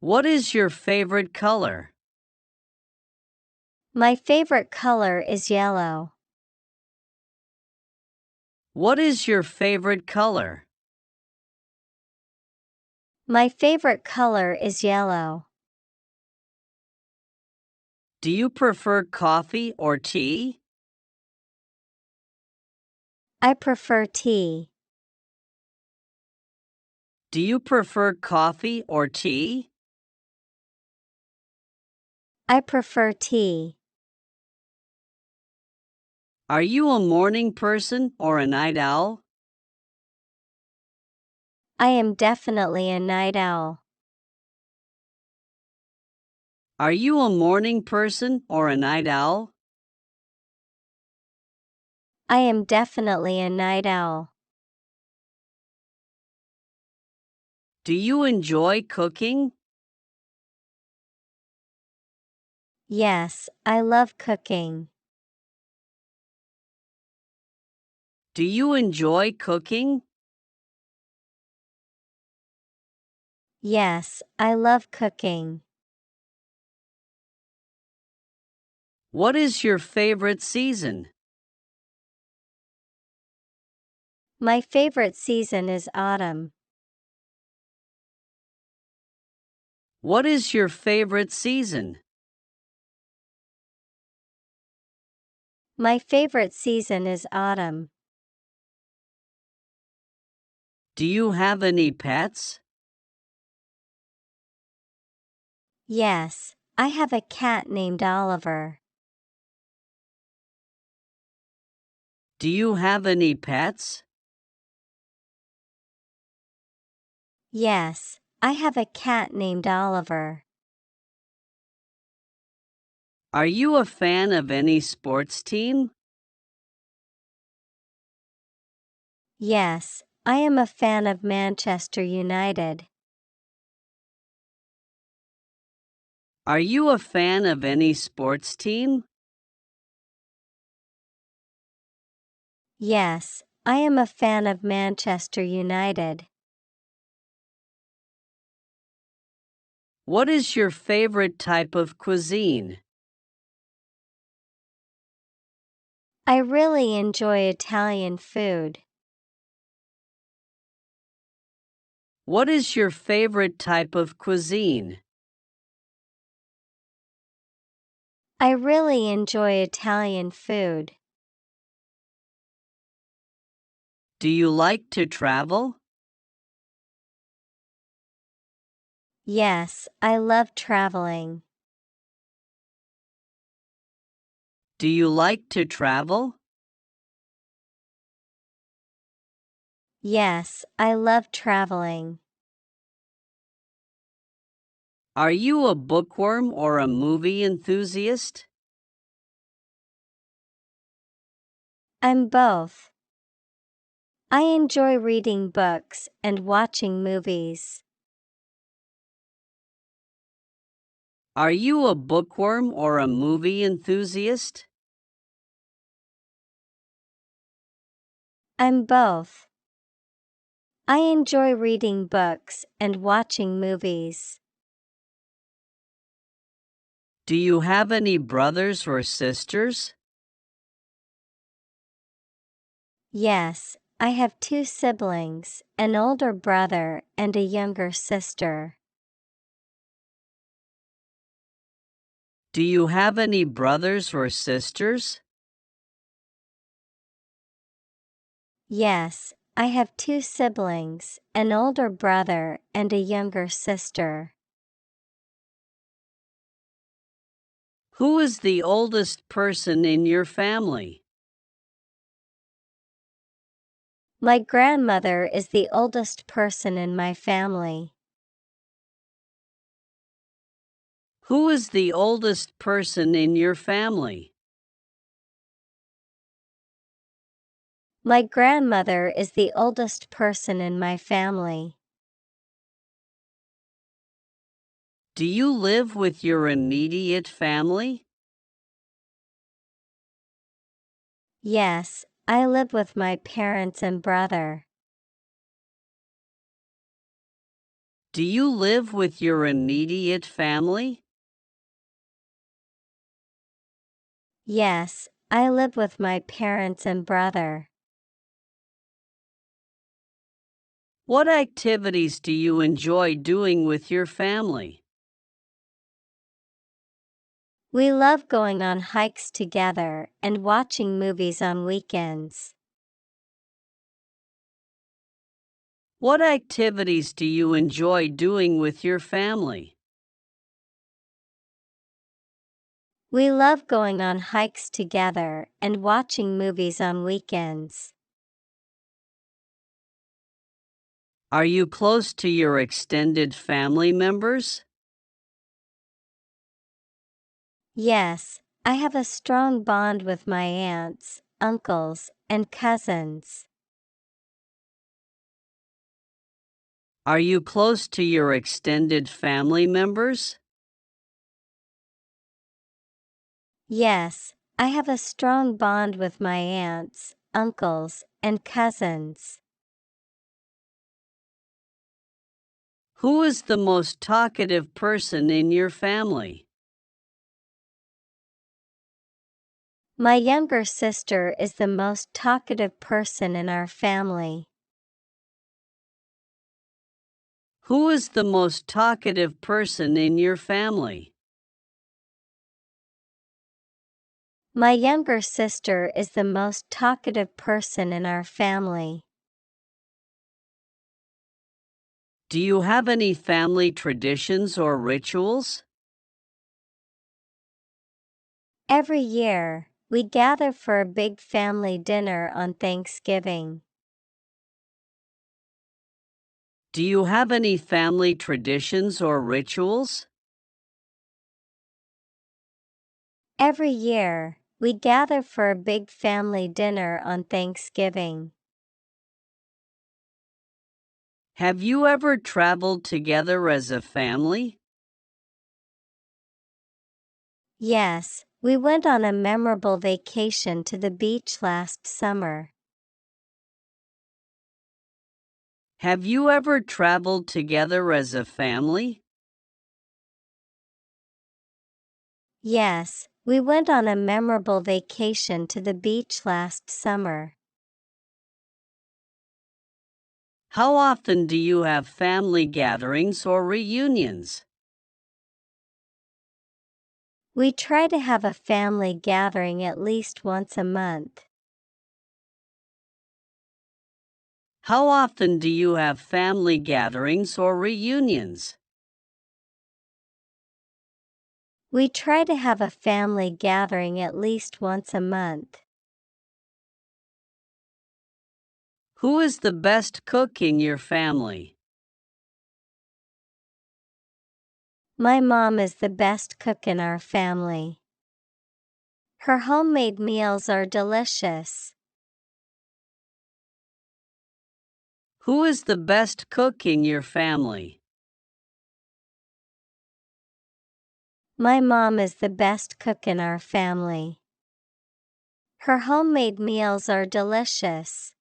What is your favorite color? My favorite color is yellow. What is your favorite color? My favorite color is yellow. Do you prefer coffee or tea? I prefer tea. Do you prefer coffee or tea? I prefer tea. Are you a morning person or a night owl? I am definitely a night owl. Are you a morning person or a night owl? I am definitely a night owl. Do you enjoy cooking? Yes, I love cooking. Do you enjoy cooking? Yes, I love cooking. What is your favorite season? My favorite season is autumn. What is your favorite season? My favorite season is autumn. Do you have any pets? Yes, I have a cat named Oliver. Do you have any pets? Yes, I have a cat named Oliver. Are you a fan of any sports team? Yes, I am a fan of Manchester United. Are you a fan of any sports team? Yes, I am a fan of Manchester United. What is your favorite type of cuisine? I really enjoy Italian food. What is your favorite type of cuisine? I really enjoy Italian food. Do you like to travel? Yes, I love traveling. Do you like to travel? Yes, I love traveling. Are you a bookworm or a movie enthusiast? I'm both. I enjoy reading books and watching movies. Are you a bookworm or a movie enthusiast? I'm both. I enjoy reading books and watching movies. Do you have any brothers or sisters? Yes, I have two siblings, an older brother and a younger sister. Do you have any brothers or sisters? Yes, I have two siblings, an older brother and a younger sister. Who is the oldest person in your family? My grandmother is the oldest person in my family. Who is the oldest person in your family? My grandmother is the oldest person in my family. Do you live with your immediate family? Yes, I live with my parents and brother. Do you live with your immediate family? Yes, I live with my parents and brother. What activities do you enjoy doing with your family? We love going on hikes together and watching movies on weekends. What activities do you enjoy doing with your family? We love going on hikes together and watching movies on weekends. Are you close to your extended family members? Yes, I have a strong bond with my aunts, uncles, and cousins. Are you close to your extended family members? Yes, I have a strong bond with my aunts, uncles, and cousins. Who is the most talkative person in your family? My younger sister is the most talkative person in our family. Who is the most talkative person in your family? My younger sister is the most talkative person in our family. Do you have any family traditions or rituals? Every year, we gather for a big family dinner on Thanksgiving. Do you have any family traditions or rituals? Every year, we gather for a big family dinner on Thanksgiving. Have you ever traveled together as a family? Yes, we went on a memorable vacation to the beach last summer. Have you ever traveled together as a family? Yes, we went on a memorable vacation to the beach last summer. How often do you have family gatherings or reunions? We try to have a family gathering at least once a month. How often do you have family gatherings or reunions? We try to have a family gathering at least once a month. Who is the best cook in your family? My mom is the best cook in our family. Her homemade meals are delicious. Who is the best cook in your family? My mom is the best cook in our family. Her homemade meals are delicious.